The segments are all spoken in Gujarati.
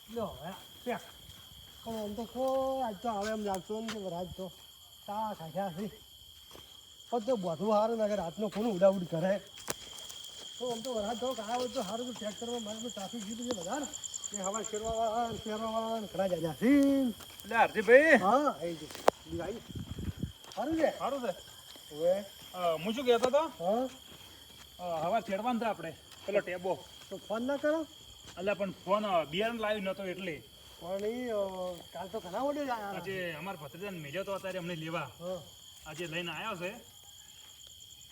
લો પેક પણ આમ તો કોઈ આજ તો હવે એમ લાગતો નથી કે રાત તો તા ખાધ્યા છે પણ તો બધું સારું લાગે રાતનો કોણ ઉડાઉડ કરે તો આમ તો વરાત તો આવ્યો તો સારું તો ટ્રેક્ટરમાં મારે તો ટ્રાફિક જીતું છે બધા ને એ હવા શેરવાવાળા ઘણા જાજા છે એટલે હરજીભાઈ હા આવી ગયું આવી સારું છે સારું છે હવે હું શું કહેતો હતો હા હવા છેડવાનું હતા આપણે પેલો ટેબો તો ફોન ના કરો એટલે પણ ફોન બિયારણ લાવી નતો એટલે પણ એ કાલ તો ઘણા વડે જ આવ્યા આજે અમારા ભત્રીજાને મેળ્યો તો અત્યારે અમને લેવા હા આજે લઈને આવ્યો છે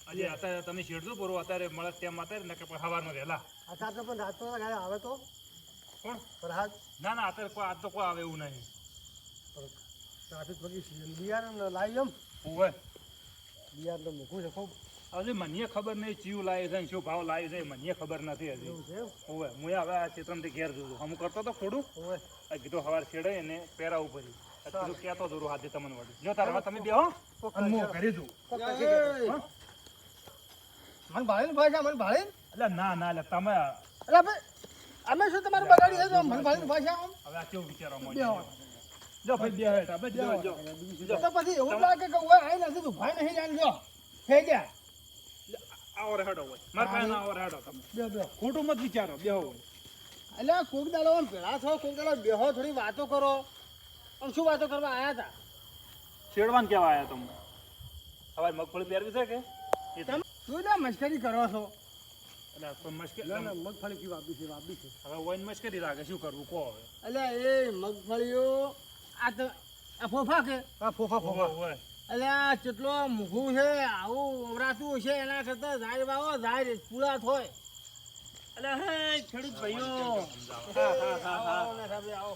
આજે અત્યારે તમે શેડજો પૂરો અત્યારે મળે તેમ અત્યારે ને કે સવારમાં વહેલા અત્યારે તો પણ રાતનો ગાડી આવે તો કોણ પ્રહાદ ના ના અત્યારે કોઈ આજ તો કોઈ આવે એવું નહીં ટ્રાફિક પગી બિયારણ લાવી એમ હોવે બિયારણ તો મૂકવું છે ખૂબ હજી મને ખબર નહીં ચીવું લાવી છે ને શું ભાવ લાવી છે મને ખબર નથી હજી એવું છે એમ હોવે હું હવે આ ચેતનથી ઘેર જોઉં હું કરતો હતો થોડું હોય આ કીધું સવાર છેડે એને પહેરા ઉપર કીધું કહેતો દૂર હાથે તમને વળી જો તારે હવે તમે બેહો અને હું કરી દઉં મને ભાડે ને ભાઈ મને ભાડે એટલે ના ના એટલે તમે એટલે ભાઈ અમે શું તમારું બગાડી છે મને ભાડે ભાઈ આમ હવે આ કેવું વિચારો બેહો. જો ભાઈ બે હેઠ આપણે જો તો પછી એવું લાગે કે ઓય આઈ નથી તું ભાઈ નહીં જાણજો હે ગયા આવો રેડો હોય મારા પાસે આવો રેડો તમે બે બે ખોટું મત વિચારો બેહો હોય એટલે કોક દાડો આમ ભેળા છો કોક દાડો બેહો થોડી વાતો કરો આમ શું વાતો કરવા આયા હતા છેડવાન કેવા આવ્યા તમે હવે મગફળી પહેરવી છે કે એ તમે શું ના મસ્કરી કરો છો એટલે કોઈ મુશ્કેલ ના ના મગફળી થી વાપી છે હવે વોઈન મશ્કરી લાગે શું કરવું કહો હવે એટલે એ મગફળીઓ આ તો આ ફોફા કે હા ફોફા હોય એટલે આ કેટલો મૂઘું છે આવું વવરાતું છે એના કરતા ઝાડ વાવો ઝાડ પૂરા થાય અલે હે ખેડૂત ભાઈઓ આવો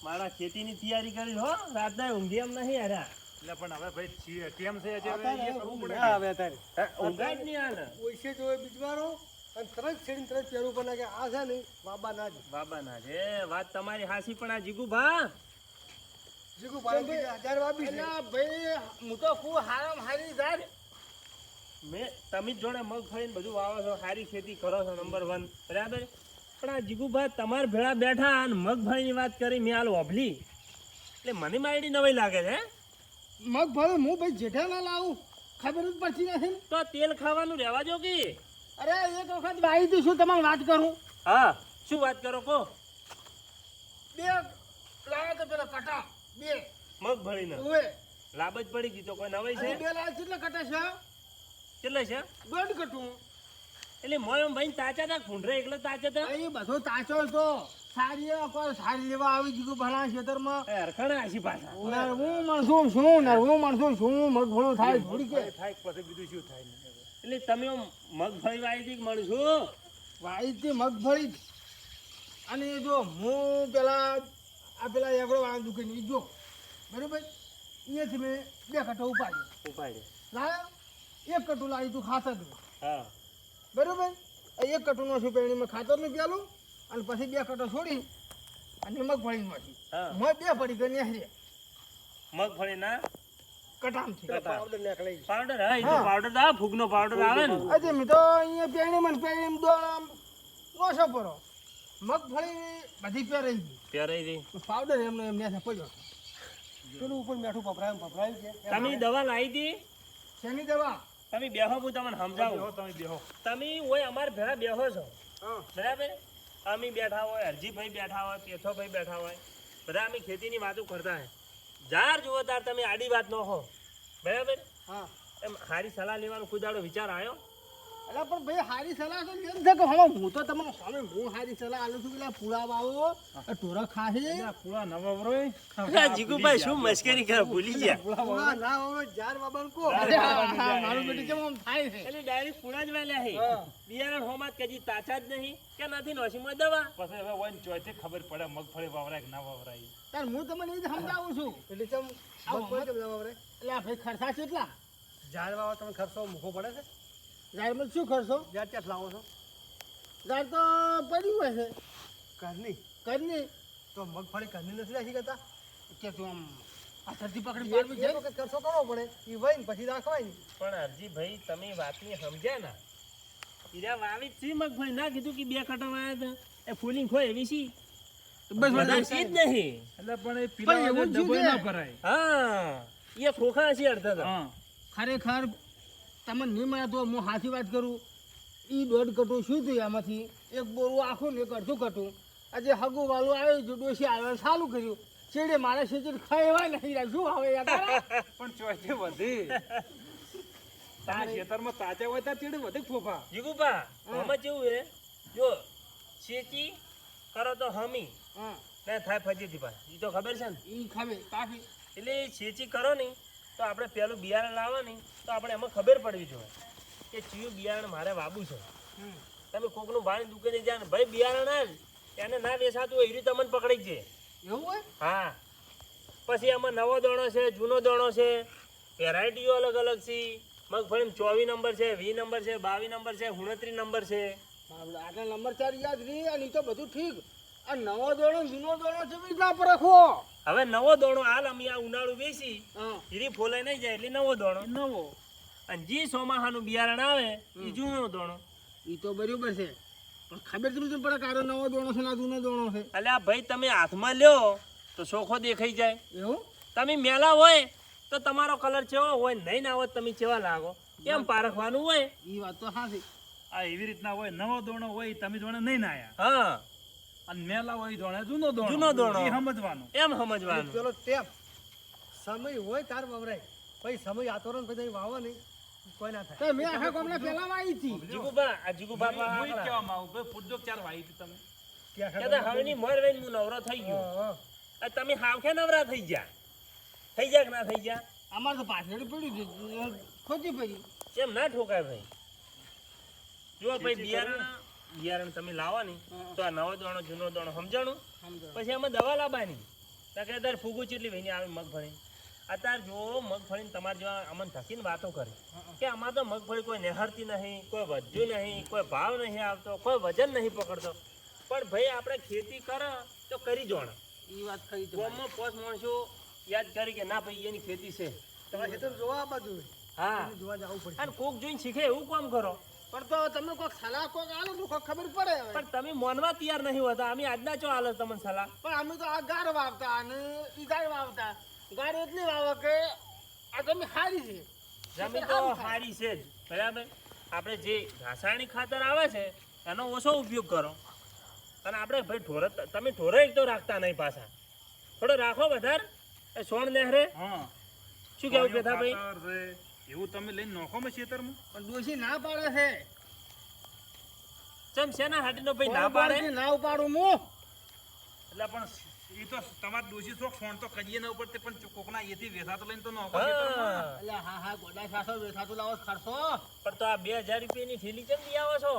મારા ખેતીની તૈયારી કરી હો રાતના ઊંઘી એમ નહીં હારા એટલે પણ હવે ભાઈ ટેમ છે આજે હવે એ કરવું પડે ના આવે અત્યારે ઊંઘાય જ નહીં હાલે ઓછે જોવે બીજવારો અને તરત છેડીને તરત પહેરવું પણ લાગે આ છે ને બાબા ના જ બાબા ના છે વાત તમારી હાસી પણ આ જીગુ ભા જીગુ ભાઈ હજાર વાપી છે ભાઈ હું તો ખૂબ હારામ હારી ઝાડ મેં તમે જ જોડે મગફળીને બધું વાવો છો સારી ખેતી કરો છો નંબર 1 બરાબર પણ આ જીગુભા તમાર ભેળા બેઠા અને મગફળીની વાત કરી મેં હાલ ઓભલી એટલે મને મારી નવાઈ લાગે છે હે? મગફળી હું ભાઈ જેઠા ના લાવું ખબર જ પડતી નથી ને તો તેલ ખાવાનું રહેવા જો કે અરે એક વખત વાઈ તું શું તમારે વાત કરું હા શું વાત કરો કહો બે લાયા તો પેલા કટા બે મગફળીને ઓએ લાભ જ પડી ગઈ તો કોઈ નવાઈ છે બે લાયા કેટલા કટા છે કેટલે છે દોઢ કટું એટલે મોય ભાઈ તાચા હતા ફૂંડરે એકલો તાચા હતા એ બધો તાચો તો સારી કોઈ સારી લેવા આવી જીગુ ભલા ખેતરમાં હરખણા આશી પાછા નરવું માણસો શું મગફળું થાય થોડી કે થાય પછી બીજું શું થાય એટલે તમે આમ મગફળી વાવી હતી મળશું વાઈ તે મગફળી અને એ જો હું પેલા એગડો વાળા દુકાન જો બરોબર અહીંયાથી મેં બે કટો ઉપાડ્યો ઉપાડે લાયા એક કટું લાવી તું ખાતર નું હા બરોબર એક કટુંનો છું પેણીમાં ખાતરનું પેલું અને પછી બે કટો છોડી અને મગફળીમાંથી હા મેં બે પડી ગઈ નેહરી મગફળી ના કટામથી કટામ. પાવડર નીકળી પાવડર હા એ તો હા. પાવડર આવે ફૂગનો પાવડર આવે ને આજે મેં તો અહીંયા પેણીમાં દોડ આમ નોશો પરો મગફળી બધી પહેરાઈ ગઈ પહેરાઈ રહી પાવડર એમને એમને પડ્યો પેલું ઉપર મેઠું પપરાયું છે તમે દવા લાવી હતી શેની દવા તમે બેહો હું તમને સમજાવું તમે બેહો તમે હોય અમારા ભેળા બેહો છો હા બરાબર અમે બેઠા હોય હરજીભાઈ બેઠા હોય પેથોભાઈ બેઠા હોય બધા અમે ખેતીની વાતો કરતા હોય જાર જુઓ તાર તમે આડી વાત ન હો બરાબર હા એમ સારી સલાહ લેવાનો કોઈ દાડો વિચાર આવ્યો અલા પણ ભાઈ હારી સલાહ તો લેમ છે કે હવે હું તો તમને સામે હું હારી સલાહ આલું છું કે પૂરા વાવો ઢોરા ખાહી પૂરા નવરોય જીગુભાઈ શું મશ્કરી કરે ભૂલી ગયા પૂરા ના વાવો જાર બાબાને કો મારું બેટી કેમ આમ થાય છે એટલે ડાયરેક્ટ પૂરા જ વાલ્યા છે હા. બિયારણ હોમાં કદી તાચા જ નહીં કે નથી નોશીમાં દવા પછી હવે વન ચોથી ખબર પડે મગફળી વાવરાય કે ના વાવરાય તાર હું તમને એ જ સમજાવું છું એટલે ચમ એટલે આ ભાઈ ખર્ચા કેટલા ઝાડ વાવો તમે ખર્ચો મૂકવો પડે છે ઝાડમાં શું ખર્ચો ઝાડ ક્યાં લાવો છો ઝાડ તો પડ્યું હોય છે ઘરની તો મગફળી ઘરની નથી રાખી કરતા કે તું આમ આ ધરતી પકડી પાડવી છે વખત ખર્ચો કરવો પડે એ વહીને પછી રાખવાય ને પણ હરજીભાઈ તમે વાતની સમજ્યા ના ઈરા વાવી જ છે મગફળી ના કીધું કે બે કટા વાયા હતા એ ફૂલિંગ હોય એવી છે બસ બધા છે જ નહીં. એટલે પણ એ પણ પીલા એવું જ ડબ્બો છે. ના ભરાય. હા એ ખોખા છે અડધા તો. હા ખરેખર તમે નહીં મળે તો હું સાચી વાત કરું એ 1.5 કટું શું થયું આમાંથી એક બોરું આખું ને એક અડધું કટું આજે હગું વાળું આવ્યું જો ડોસી આવ્યા સારું કર્યું છેડે મારે છે ખાવા નહીં રહ્યા શું આવે યાર પણ ચોથી વધી તા ખેતરમાં તાજા હોય ત્યાં ચીડ વધે ફોફા. જીગુભા આમાં કેવું હે જો શેતી કરો તો હમી હા ને થાય ફજીતી ભાઈ એ તો ખબર છે ને. એ ખાવે કાફી એટલે શેતી કરો નહીં તો આપણે પેલું બિયારણ લાવવા નહીં તો આપણે એમાં ખબર પડવી જોઈએ કે ચિયું બિયારણ મારે વાવું છે. તમે કોકનું ભાણી દુકાને જાય ને ભાઈ બિયારણ આજ એને ના વેચાતું હોય એવી તમને પકડી જ છે. એવું હોય હા પછી એમાં નવો દાણો છે જૂનો દાણો છે વેરાયટીઓ અલગ અલગ છે. મગફળી 24 નંબર છે 20 નંબર છે 22 નંબર છે 29 નંબર છે. આગળ નંબર 4 યાદ રહી અને ઈ તો બધું ઠીક આ નવો દોડો જૂનો દોડો છે બીજા પર રાખો હવે નવો દાણો હાલ અમે આ ઉનાળુ વેચી હા હીરી ફોલાઈ નહીં જાય એટલે નવો દાણો નવો અને જે ચોમાસાનું બિયારણ આવે એ જૂનો દાણો. ઈ તો બરોબર છે પણ ખબર તમને પડે કારો નવો દોણો છે ના જૂનો દોણો છે એટલે આ ભાઈ તમે હાથમાં લ્યો તો ચોખ્ખો દેખાઈ જાય. એવું તમે મેલા હોય તો તમારો કલર ચેવો હોય નહીં ના હોય તમે ચેવા લાગો એમ પારખવાનું હોય. ઈ વાત તો સાચી આ એવી રીતના હોય નવો દોણો હોય તમે જોડે નહીં ના આયા હા અને મેલા હોય જોડે જૂનો દોણો જૂનો દોણો. ઈ સમજવાનું. એમ સમજવાનું. ચલો ટેપ સમય હોય તાર વવરાય પછી સમય આતોરણ પછી વાવો નહીં કોઈ ના થાય મેં આખા ગામના પહેલા વાવી હતી જીગુભા આ જીગુભા હું ઈ જ કહેવામાં આવું ભાઈ પૂછજો કે ચાર વાઈ હતી તમે. કહેતા હવેની મર વઈને હું નવરો થઈ ગયો. આ તમે હાવખે નવરા થઈ ગયા કે ના થઈ ગયા અમારે તો પાછળ પડ્યું છે ખોટી પડી એમ ના ઠોકાય ભાઈ. જો ભાઈ બિયારણ તમે લાવો ને તો આ નવો દાણો જૂનો દાણો સમજાણું પછી આમાં દવા લાવવાની તો કે અત્યારે ફૂગું ચેટલી વહીને આવે મગફળી અત્યારે જો મગફળીને તમારે જેવા અમને થકીને વાતો કરી કે આમાં તો મગફળી કોઈ નિહાળતી નહીં કોઈ વધ્યું નહીં કોઈ ભાવ નહીં આવતો કોઈ વજન નહીં પકડતો પણ ભાઈ આપણે ખેતી કરે તો કરી જોણ ઈ વાત ખરી તો ગામમાં પોસ માણસો યાદ કરી કે ના ભાઈ એની ખેતી છે. તમારે ખેતર જોવા બાજુ હા જોવા જવું પડે અને કોક જોઈને શીખે એવું કામ કરો પણ તો તમે કોઈક સલાહ કોઈક આલો તો કોઈક ખબર પડે હવે. પણ તમે મોનવા તૈયાર નહીં હોતા અમે આજના ચો આલો તમને સલાહ. પણ અમે તો આ ગાર વાવતા અને ઈ ગાર વાવતા ગાર એટલી વાવો કે આ તમે હારી છે જમીન તો સારી છે જ બરાબર. આપણે જે રાસાયણિક ખાતર આવે છે એનો ઓછો ઉપયોગ કરો અને આપણે ભાઈ ઢોર તમે ઢોર એક તો રાખતા નહીં પાછા થોડો રાખો વધારે એ સોણ નહેરે હા શું કેવું પેથા ભાઈ ખાતર છે, એવું તમે લઈને નોખો માં ખેતરમાં પણ ડોશી ના પાડે છે ચમ શેના હાટીનો ભાઈ ના પાડે કોણ ના ઉપાડું હું એટલે પણ ઈ તો તમારે દોષી શોખ ફોન તો કરીએ ના ઉપર તે પણ કોકના એથી વેસાતો લઈને તો નોખો ખેતરમાં. હા એટલે હા ગોડા સાસો બેઠાતું લાવો ખર્ચો પણ તો આ 2000 રૂપિયાની થેલી કેમ લઈ આવો છો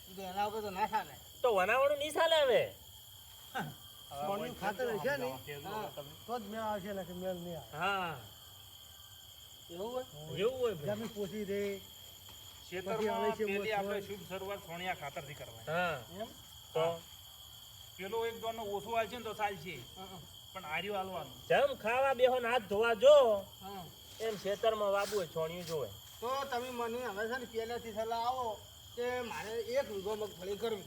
ઈ તો એના વગર તો ના ચાલે તો વનાવડું નહીં ચાલે હવે. સોનું ખાતર છે ને હા. તો જ મેં આવશે ને કે મેલ નહીં આવે હા એવું હોય એવું હોય ભાઈ. જમીન પોસી દે ખેતરમાં પછી આવે છે પેલી મોસમ. આપણે શુભ શરૂઆત સોનિયા ખાતરથી કરવાની. હા એમ તો પેલો એક દોરનો ઓછો હાલશે ને તો ચાલશે પણ આર્યું હાલવાનું. જેમ ખાવા બેહો ને હાથ ધોવા જો હા એમ ખેતરમાં વાબુ હોય છોણિયું જોવે. તો તમે મને હવે છે ને પહેલાથી સલાહ આવો કે મારે 1 વીઘો મગફળી કરવી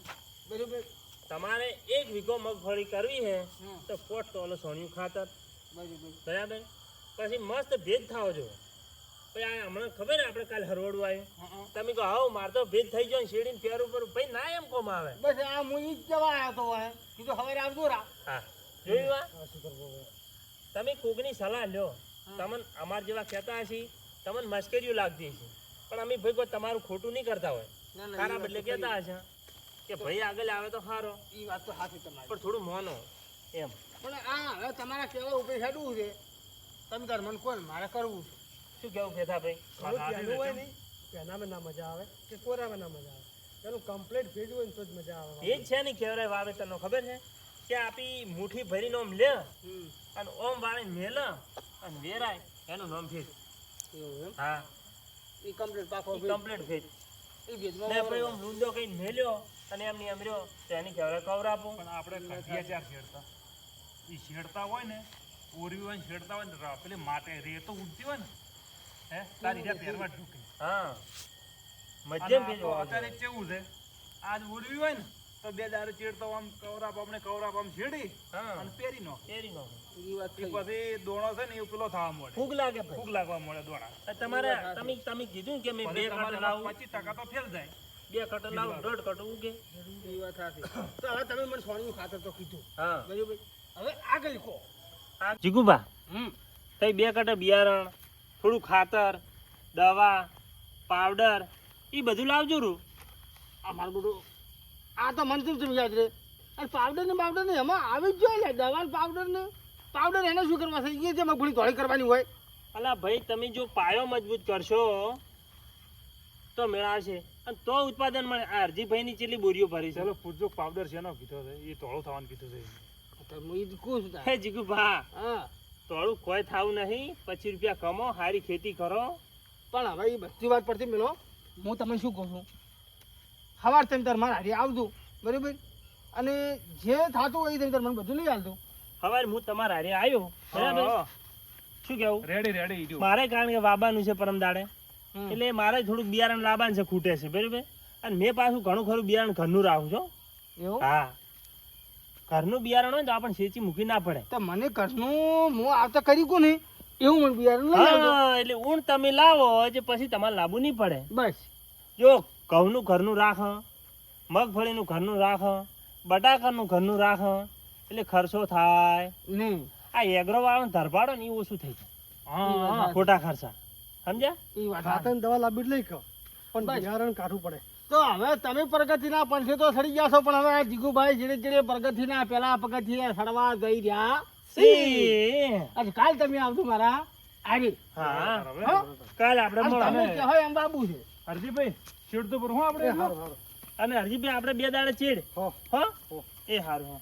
બરોબર તમારે 1 વીઘો મગફળી કરવી હે હમ. તો 4 ટોલો છોણિયું ખાતર બરોબર બરાબર. પછી મસ્ત ભેજ થાવો જો. પછી આ હમણાં ખબર ને આપણે કાલે હરવડું આવ્યું હા તમે કહો આવો મારે તો ભેજ થઈ ગયો ને શેરડીને પેર ઉપર ભાઈ ના એમ કોમ આવે. બસ આ હું ઈ જ જવા આવ્યો તો હે કીધું હવે આવજો રા હા જોયું આ શું કરવો હવે તમે કોકની સલાહ લ્યો તમને અમાર જેવા કહેતા હશે તમને મશ્કરીઓ લાગતી હશે પણ અમે ભાઈ કોઈ તમારું ખોટું નહીં કરતા હોય ના, ના, તારા એ વાત બદલે તો કહેતા હશે કે ભાઈ આગળ આવે તો સારો ઈ વાત તો સાચી તમારી પણ થોડું મોનો એમ. પણ આ હવે તમારા કહેવા ઉપર હેડવું છે તમે તાર મન કોણ મારે કરવું છે શું કેવું ફેથા ભાઈ થોડું પહેલું હોય ને પહેલામાં ના મજા આવે કે કોરામાં ના મજા આવે એનું કમ્પ્લીટ ભેજ હોય ને તો જ મજા આવે ભેજ છે ને કેવરાય વાવેતરનો ખબર છે કે આપી મુઠ્ઠી ભરીને ઓમ લે અને ઓમ વાળી મેલ અને વેરાય એનું નામ ભેજ. એવું એમ હા ઈ કમ્પ્લીટ પાકો ઈ કમ્પ્લીટ ભેજ. ઈ ભેજમાં ને ભાઈ ઓમ રૂંદો કઈ મેલ્યો અને એમની એમ રહ્યો તો એની કેવરાય કવરાપો. પણ આપણે કઢિયા ચાર શેડતા એ શેડતા હોય ને ઓરવી હોય ને શેડતા હોય ને પેલી માટે રેતો ઉડતી હોય ને હે તારી જ્યાં પહેરવા ઢૂકે. હા અને મધ્યમ આ ભેજ તો હોવો અત્યારે જોઈએ. કેવું છે આજ ઓરવી હોય ને તો 2 દાડે ચેડતો આમ કવરાપ આમ છેડી હા અને પેરી નો કેરી નો ઈ વાત એ પછી દોણો છે ને એ પેલો થવા મળે ફૂગ લાગે ભાઈ ફૂગ લાગવા મળે દોણા તમારે તમે કીધું કે મેં 2 પછી કટર તમારે લાવું 25% તો ફેલ જાય 2 કટર લાવું 1.5 કટર ઉગે ઈ વાત સાચી. તો હવે તમે મને સોનીનું ખાતર તો કીધું હા બરાબર. હવે આગળ કહો. જીગુબા હમ તઈ 2 કટર બિયારણ થોડું ખાતર દવા પાવડર એ બધું લાવજો રૂ આ મારું બધું આ તો મને કેમ સમજાય છે અને પાવડર ને એમાં આવી જ જોઈએ ને દવા પાવડર એને શું કરવા છે એ જે મગફળી ધોળી કરવાની હોય. અલા ભાઈ તમે જો પાયો મજબૂત કરશો તો મેળાશે અને તો ઉત્પાદન મળે. આ અરજીભાઈની કેટલી બોરીઓ ભરી છે ચલો પૂછજો પાવડર છે એનો કીધો છે એ તોળું થવાનું કીધું છે તો હું ઈ જ કહું છું તારે. હે જીગુભા હા તોડું કોઈ થાવું નહીં 25 રૂપિયા કમો સારી ખેતી કરો. પણ હવે એ બધી વાત પરથી મેળો હું તમને શું કહું છું સવાર તમે તાર મારા હારે આવજો બરાબર અને જે થતું હોય એ તમે તાર મને બધું લઈ આવજો. હવે હું તમારા હારે આવ્યો બરાબર હા, શું કેવું રેડી મારે કારણ કે વાબાનું છે પરમ દાડે હમ. એટલે મારે થોડુંક બિયારણ લાવવાનું છે ખૂટે છે બરાબર અને મેં પાછું ઘણું ખરું બિયારણ ઘરનું રાખું છું. એવું હા ઘરનું બિયારણ હોય ને તો આપણને શેચી મૂકી ના પડે. તો મને ઘરનું હું આવતા કરી કોને એવું મને બિયારણ લઈ આવજો. હા એટલે ઊણ તમે લાવો જે પછી તમારે લાવવું નહીં પડે. બસ જો ઘઉંનું ઘરનું રાખ મગફળીનું ઘરનું રાખ બટાકાનું ઘરનું રાખ એટલે ખર્ચો થાય નહીં આ એગ્રો વાળાને ધરપાડો ને એ ઓછું થઈ જાય હા, ખોટા ખર્ચા સમજ્યા. એ વાત દવા લાવી લઈ કહો પણ બિયારણ કાઢવું પડે. તો હવે તમે પ્રગતિના પંથે તો સડી ગયા છો પણ હવે આ જીગુભાઈ જેડે જેડે પ્રગતિના પેલા પગથિયે સડવા જઈ રહ્યા સી. આજે કાલ તમે આવજો મારા આરે. હા હો? કાલ આપણે અને મળો. તમે કહો એમ બાબુ છે. હરજીભાઈ છેડ તો પર હું આપણે અને હરજીભાઈ આપણે 2 દાડે ચેડ હો. હો એ હારું હા